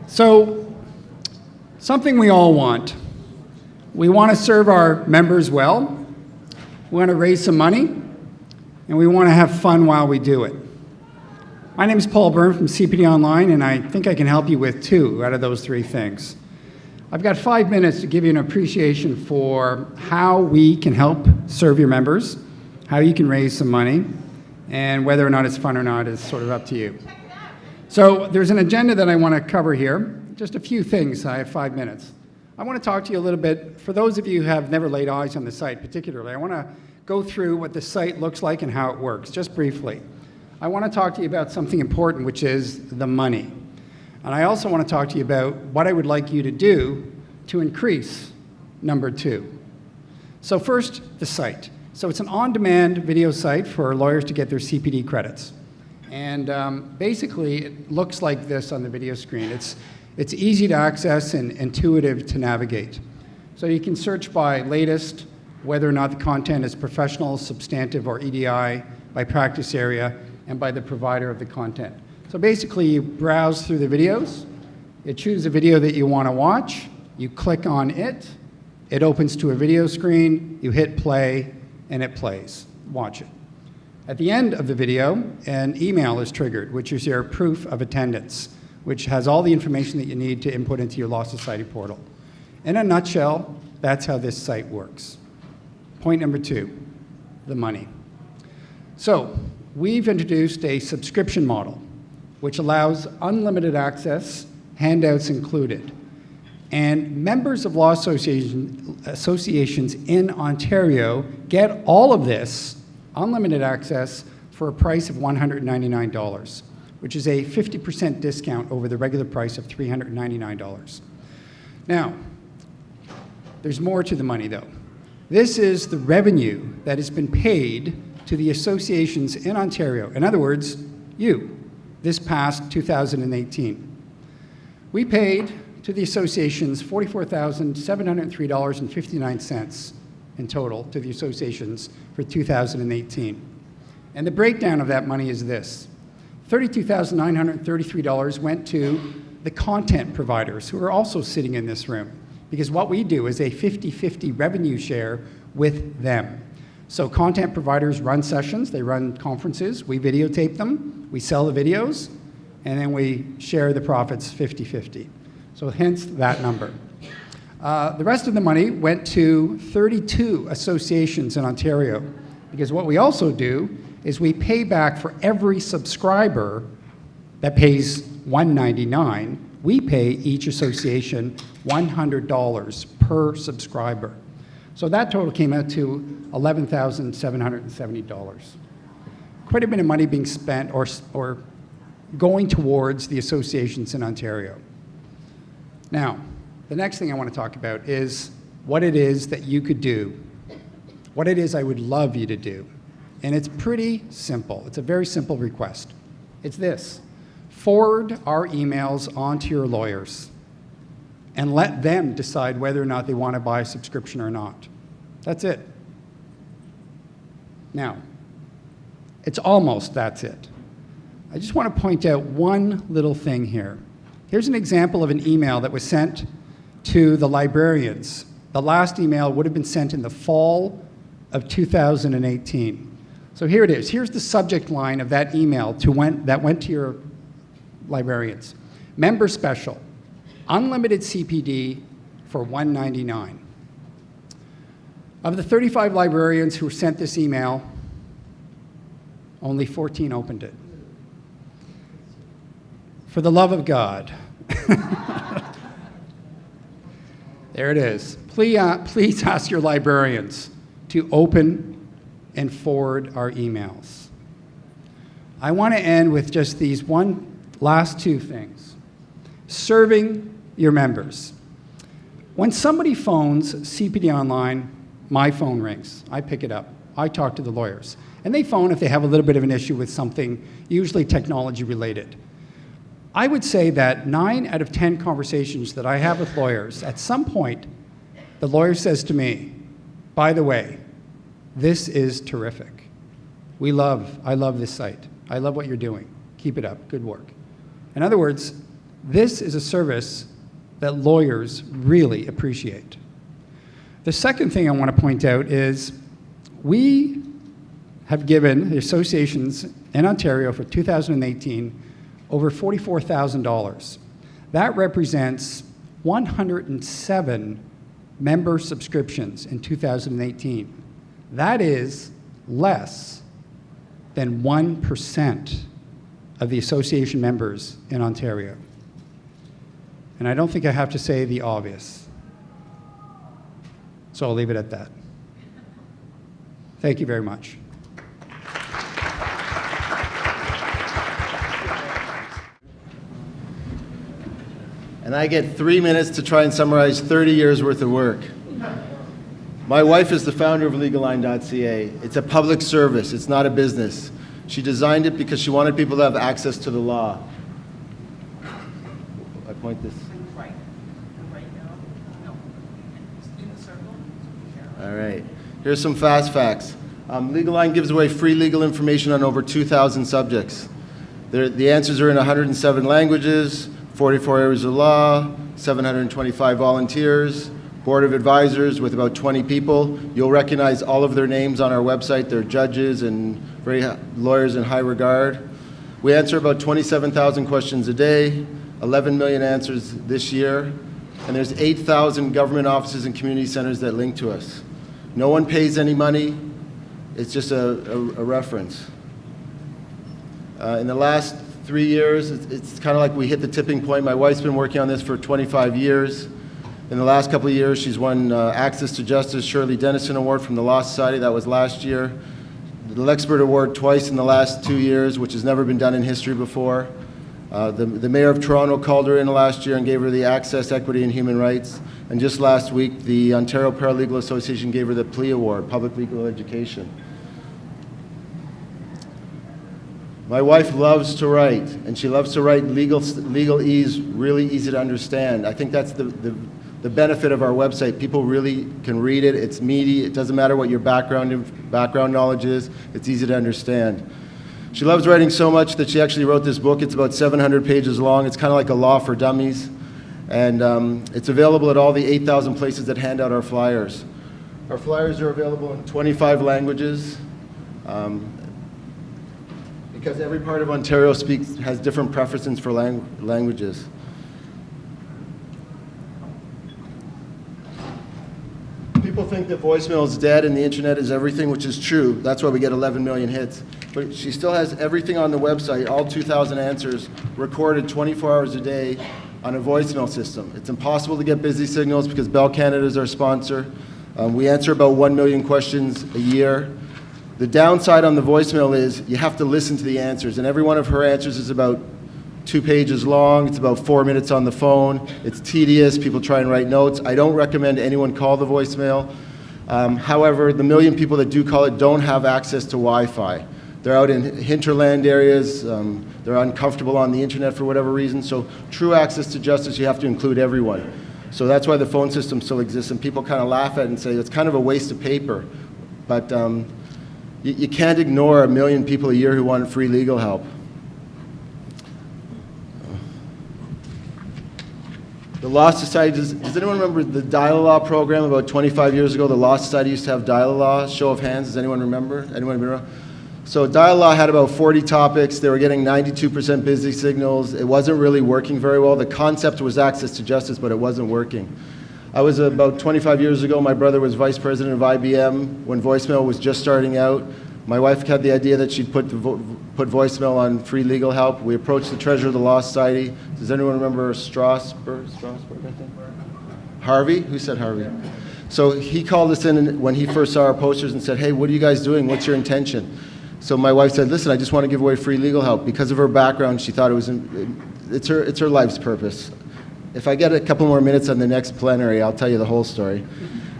So, something we all want. We want to serve our members well, we want to raise some money, and we want to have fun while we do it. My name is Paul Byrne from CPD Online, and I think I can help you with 2 out of those 3 things. I've got 5 minutes to give you an appreciation for how we can help serve your members, how you can raise some money, and whether or not it's fun or not is sort of up to you. So there's an agenda that I want to cover here. Just a few things. I have 5 minutes. I want to talk to you a little bit, for those of you who have never laid eyes on the site particularly, I want to go through what the site looks like and how it works, just briefly. I want to talk to you about something important, which is the money. And I also want to talk to you about what I would like you to do to increase number 2. So first, the site. So it's an on-demand video site for lawyers to get their CPD credits. And basically, it looks like this on the video screen. It's easy to access and intuitive to navigate. So you can search by latest, whether or not the content is professional, substantive, or EDI, by practice area, and by the provider of the content. So basically, you browse through the videos, you choose a video that you want to watch, you click on it, it opens to a video screen, you hit play, and it plays. Watch it. At the end of the video, an email is triggered, which is your proof of attendance, which has all the information that you need to input into your Law Society portal. In a nutshell, that's how this site works. Point number 2, the money. So, we've introduced a subscription model, which allows unlimited access, handouts included. And members of law associations in Ontario get all of this unlimited access for a price of $199, which is a 50% discount over the regular price of $399. Now, there's more to the money though. This is the revenue that has been paid to the associations in Ontario. In other words, you, this past 2018. We paid to the associations $44,703.59 in total to the associations for 2018. And the breakdown of that money is this. $32,933 went to the content providers who are also sitting in this room, because what we do is a 50-50 revenue share with them. So content providers run sessions, they run conferences, we videotape them, we sell the videos, and then we share the profits 50-50. So hence that number. The rest of the money went to 32 associations in Ontario, because what we also do is we pay back for every subscriber that pays $199, we pay each association $100 per subscriber. So that total came out to $11,770. Quite a bit of money being spent or going towards the associations in Ontario. Now, the next thing I want to talk about is what it is that you could do, what it is I would love you to do. And it's pretty simple. It's a very simple request. It's this: forward our emails onto your lawyers and let them decide whether or not they want to buy a subscription or not. That's it. Now, it's almost that's it. I just want to point out one little thing here. Here's an example of an email that was sent to the librarians. The last email would have been sent in the fall of 2018. So here it is. Here's the subject line of that email that went to your librarians. Member special, unlimited CPD for $199. Of the 35 librarians who were sent this email, only 14 opened it. For the love of God. There it is. Please ask your librarians to open and forward our emails. I want to end with just these last 2 things. Serving your members. When somebody phones CPD Online, my phone rings. I pick it up. I talk to the lawyers. And they phone if they have a little bit of an issue with something, usually technology related. I would say that 9 out of 10 conversations that I have with lawyers, at some point, the lawyer says to me, by the way, this is terrific. I love this site. I love what you're doing. Keep it up. Good work. In other words, This is a service that lawyers really appreciate. The second thing I want to point out is we have given the associations in Ontario for 2018 over $44,000. That represents 107 member subscriptions in 2018. That is less than 1% of the association members in Ontario. And I don't think I have to say the obvious. So I'll leave it at that. Thank you very much. And I get 3 minutes to try and summarize 30 years worth of work. My wife is the founder of LegalLine.ca. It's a public service, it's not a business. She designed it because she wanted people to have access to the law. I point this. Right now. No. In the circle. All right. Here's some fast facts. LegalLine gives away free legal information on over 2,000 subjects. The answers are in 107 languages, 44 areas of law, 725 volunteers, board of advisors with about 20 people. You'll recognize all of their names on our website. They're judges and lawyers in high regard. We answer about 27,000 questions a day, 11 million answers this year, and there's 8,000 government offices and community centers that link to us. No one pays any money. It's just a reference. In the last 3 years, it's kind of like we hit the tipping point. My wife's been working on this for 25 years. In the last couple of years, she's won Access to Justice Shirley Dennison Award from the Law Society. That was last year. The Lexpert Award twice in the last 2 years, which has never been done in history before. The Mayor of Toronto called her in last year and gave her the Access, Equity, and Human Rights. And just last week, the Ontario Paralegal Association gave her the PLEA Award, Public Legal Education. My wife loves to write, and she loves to write legalese really easy to understand. I think that's the benefit of our website. People really can read it. It's meaty. It doesn't matter what your background knowledge is. It's easy to understand. She loves writing so much that she actually wrote this book. It's about 700 pages long. It's kind of like a law for dummies. And it's available at all the 8,000 places that hand out our flyers. Our flyers are available in 25 languages. Because every part of Ontario has different preferences for languages. People think that voicemail is dead and the internet is everything, which is true. That's why we get 11 million hits. But she still has everything on the website, all 2,000 answers, recorded 24 hours a day on a voicemail system. It's impossible to get busy signals because Bell Canada is our sponsor. We answer about 1 million questions a year. The downside on the voicemail is you have to listen to the answers, and every one of her answers is about 2 pages long. It's about 4 minutes on the phone. It's tedious. People try and write notes. I don't recommend anyone call the voicemail. However, the million people that do call it don't have access to Wi-Fi. They're out in hinterland areas. They're uncomfortable on the internet for whatever reason. So true access to justice, you have to include everyone. So that's why the phone system still exists, and people kind of laugh at it and say it's kind of a waste of paper. But you can't ignore 1 million people a year who want free legal help. The Law Society, does anyone remember the Dial-A-Law program about 25 years ago? The Law Society used to have Dial-A-Law. Show of hands, does anyone remember? Anyone remember? So Dial-A-Law had about 40 topics. They were getting 92% busy signals. It wasn't really working very well. The concept was access to justice, but it wasn't working. I was about 25 years ago. My brother was vice president of IBM when voicemail was just starting out. My wife had the idea that she'd put voicemail on free legal help. We approached the treasurer of the Law Society. Does anyone remember Strasbourg, I think? Harvey? Who said Harvey? So he called us in when he first saw our posters and said, hey, what are you guys doing? What's your intention? So my wife said, listen, I just want to give away free legal help. Because of her background, she thought it's her life's purpose. If I get a couple more minutes on the next plenary, I'll tell you the whole story.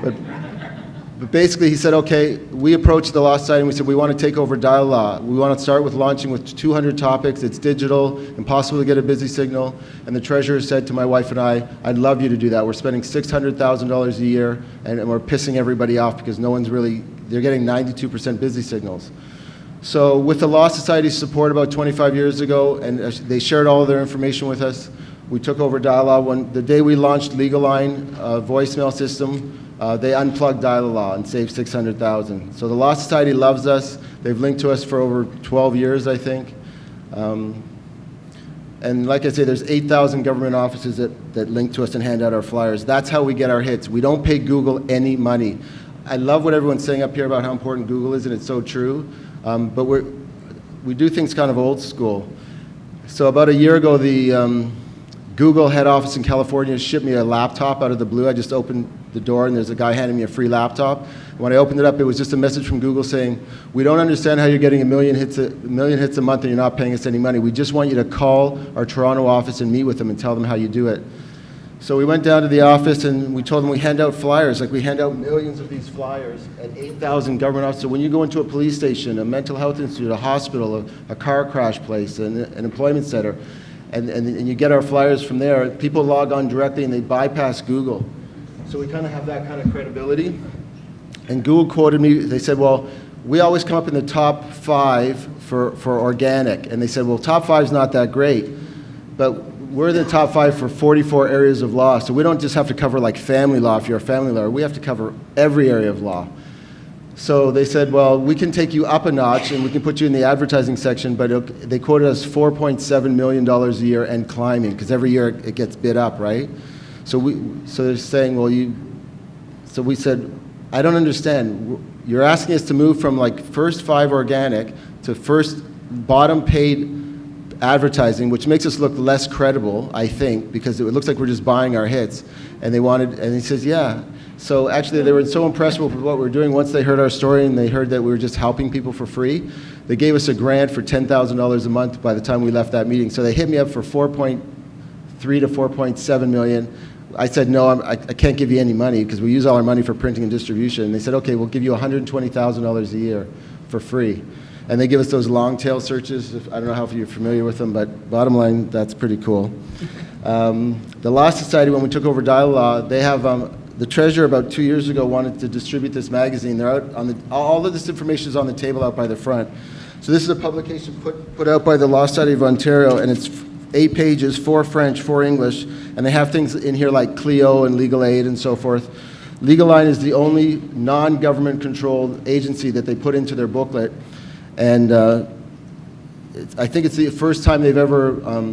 But basically, he said, okay, we approached the Law Society and we said, we want to take over Dial-A-Law. We want to start with launching with 200 topics. It's digital, impossible to get a busy signal. And the treasurer said to my wife and I, I'd love you to do that. We're spending $600,000 a year and we're pissing everybody off because they're getting 92% busy signals. So with the Law Society's support about 25 years ago, and they shared all of their information with us, We took over Dialaw. The day we launched Legal Line voicemail system, they unplugged Dialaw and saved $600,000. So the Law Society loves us. They've linked to us for over 12 years, I think. And like I say, there's 8,000 government offices that link to us and hand out our flyers. That's how we get our hits. We don't pay Google any money. I love what everyone's saying up here about how important Google is, and it's so true. But we do things kind of old school. So about a year ago, the Google head office in California shipped me a laptop out of the blue. I just opened the door, and there's a guy handing me a free laptop. When I opened it up, it was just a message from Google saying, "We don't understand how you're getting a million hits a month and you're not paying us any money. We just want you to call our Toronto office and meet with them and tell them how you do it." So we went down to the office and we told them we hand out flyers, like we hand out millions of these flyers at 8,000 government offices. So when you go into a police station, a mental health institute, a hospital, a car crash place, an employment center, and you get our flyers from there, people log on directly and they bypass Google. So we kind of have that kind of credibility. And Google quoted me, they said, well, we always come up in the top 5 for organic. And they said, well, top 5 is not that great, but we're the top 5 for 44 areas of law. So we don't just have to cover like family law if you're a family lawyer. We have to cover every area of law. So they said, well, we can take you up a notch and we can put you in the advertising section, but they quoted us $4.7 million a year and climbing, because every year it gets bid up, right? So they're saying, well, so we said, I don't understand. You're asking us to move from like first 5 organic to first bottom paid advertising, which makes us look less credible, I think, because it looks like we're just buying our hits. And he says, yeah. So actually they were so impressed with what we were doing once they heard our story and they heard that we were just helping people for free. They gave us a grant for $10,000 a month by the time we left that meeting. So they hit me up for 4.3 to 4.7 million. I said, no, I can't give you any money because we use all our money for printing and distribution. And they said, okay, we'll give you $120,000 a year for free. And they give us those long tail searches. I don't know how you're familiar with them, but bottom line, that's pretty cool. The Law Society, when we took over Dialaw, they have, the treasurer about 2 years ago wanted to distribute this magazine. They're out on all of this information is on the table out by the front. So this is a publication put out by the Law Society of Ontario, and it's 8 pages, 4 French, 4 English, and they have things in here like Clio and Legal Aid and so forth. Legal Line is the only non-government controlled agency that they put into their booklet, and I think it's the first time they've ever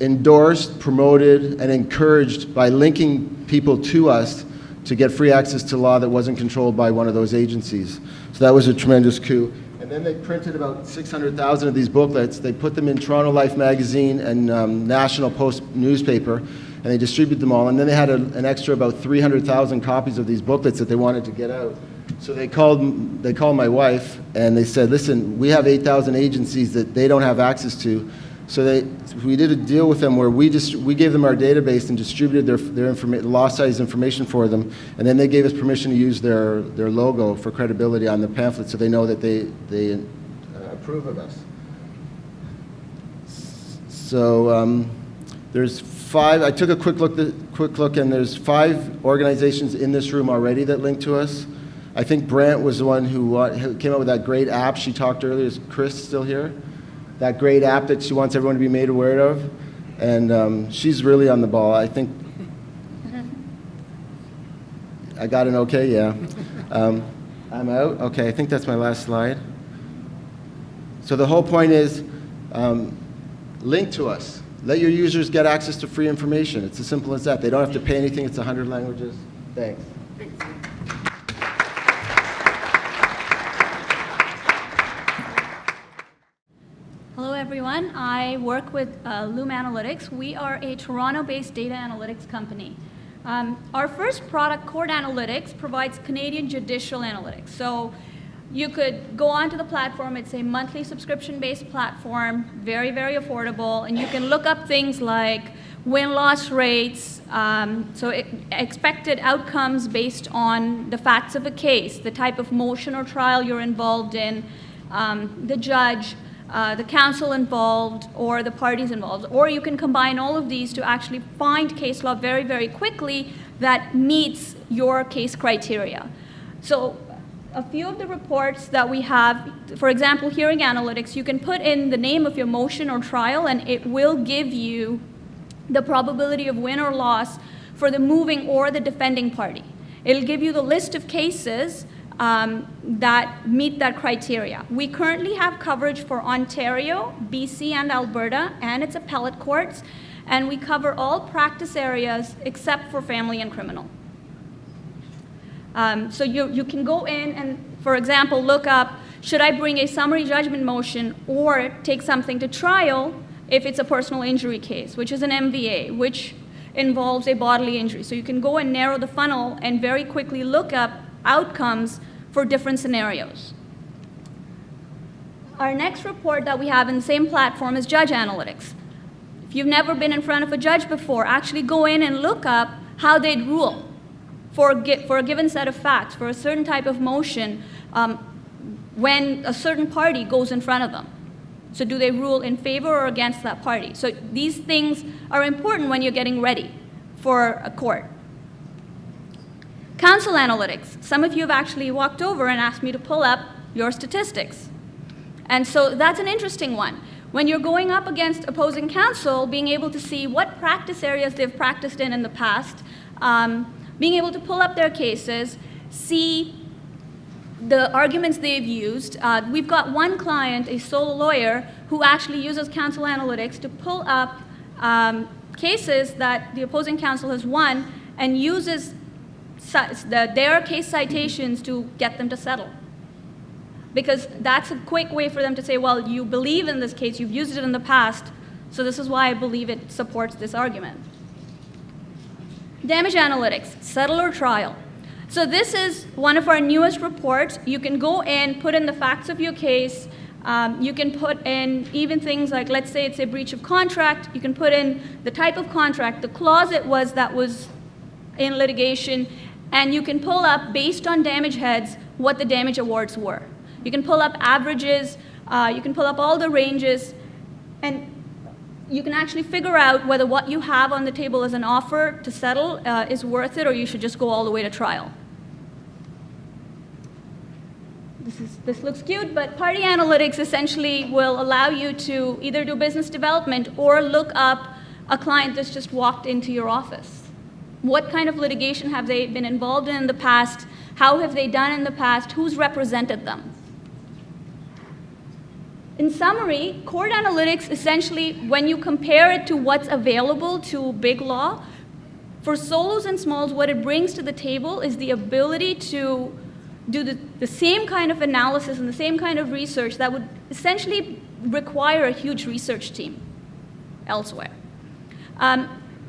endorsed, promoted, and encouraged by linking people to us to get free access to law that wasn't controlled by one of those agencies. So that was a tremendous coup. And then they printed about 600,000 of these booklets. They put them in Toronto Life magazine and National Post newspaper, and they distributed them all. And then they had an extra about 300,000 copies of these booklets that they wanted to get out. So they called my wife, and they said, listen, we have 8,000 agencies that they don't have access to. So we did a deal with them where we gave them our database and distributed their Law Society's information for them, and then they gave us permission to use their logo for credibility on the pamphlet, so they know that they approve of us. So there's 5. I took a quick look, and there's 5 organizations in this room already that link to us. I think Brant was the one who came up with that great app she talked earlier. Is Chris still here? That great app that she wants everyone to be made aware of. And she's really on the ball. I think I got an okay, yeah. I'm out. Okay, I think that's my last slide. So the whole point is link to us. Let your users get access to free information. It's as simple as that. They don't have to pay anything. It's 100 languages. Thanks. Hello everyone, I work with Loom Analytics. We are a Toronto-based data analytics company. Our first product, Court Analytics, provides Canadian judicial analytics. So you could go onto the platform, it's a monthly subscription-based platform, very, very affordable, and you can look up things like win-loss rates, expected outcomes based on the facts of a case, the type of motion or trial you're involved in, the judge, the counsel involved, or the parties involved. Or you can combine all of these to actually find case law very, very quickly that meets your case criteria. So a few of the reports that we have, for example, hearing analytics, you can put in the name of your motion or trial, and it will give you the probability of win or loss for the moving or the defending party. It'll give you the list of cases that meet that criteria. We currently have coverage for Ontario, BC, and Alberta, and its appellate courts, and we cover all practice areas except for family and criminal. So you can go in and, for example, look up, should I bring a summary judgment motion or take something to trial if it's a personal injury case, which is an MVA, which involves a bodily injury. So you can go and narrow the funnel and very quickly look up outcomes for different scenarios. Our next report that we have in the same platform is judge analytics. If you've never been in front of a judge before, actually go in and look up how they'd rule for a given set of facts, for a certain type of motion, when a certain party goes in front of them. So do they rule in favor or against that party? So these things are important when you're getting ready for a court. Counsel analytics. Some of you have actually walked over and asked me to pull up your statistics. And so that's an interesting one. When you're going up against opposing counsel, being able to see what practice areas they've practiced in the past, being able to pull up their cases, see the arguments they've used. We've got one client, a solo lawyer, who actually uses counsel analytics to pull up cases that the opposing counsel has won and uses their case citations to get them to settle. Because that's a quick way for them to say, well, you believe in this case, you've used it in the past, so this is why I believe it supports this argument. Damage analytics, settle or trial. So this is one of our newest reports. You can go in, put in the facts of your case. You can put in even things like, let's say it's a breach of contract. You can put in the type of contract, the clause it was that was in litigation, and you can pull up, based on damage heads, what the damage awards were. You can pull up averages. You can pull up all the ranges, and you can actually figure out whether what you have on the table as an offer to settle is worth it, or you should just go all the way to trial. This looks cute, but party analytics essentially will allow you to either do business development or look up a client that's just walked into your office. What kind of litigation have they been involved in the past? How have they done in the past? Who's represented them? In summary, court analytics essentially, when you compare it to what's available to big law, for solos and smalls, what it brings to the table is the ability to do the same kind of analysis and the same kind of research that would essentially require a huge research team elsewhere.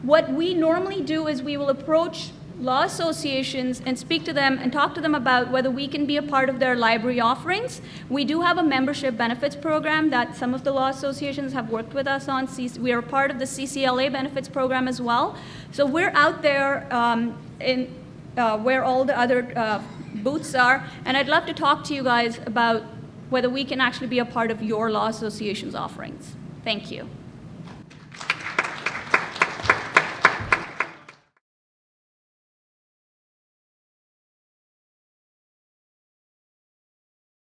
What we normally do is we will approach law associations and speak to them and talk to them about whether we can be a part of their library offerings. We do have a membership benefits program that some of the law associations have worked with us on. We are a part of the CCLA benefits program as well. So we're out there where all the other booths are, and I'd love to talk to you guys about whether we can actually be a part of your law association's offerings. Thank you.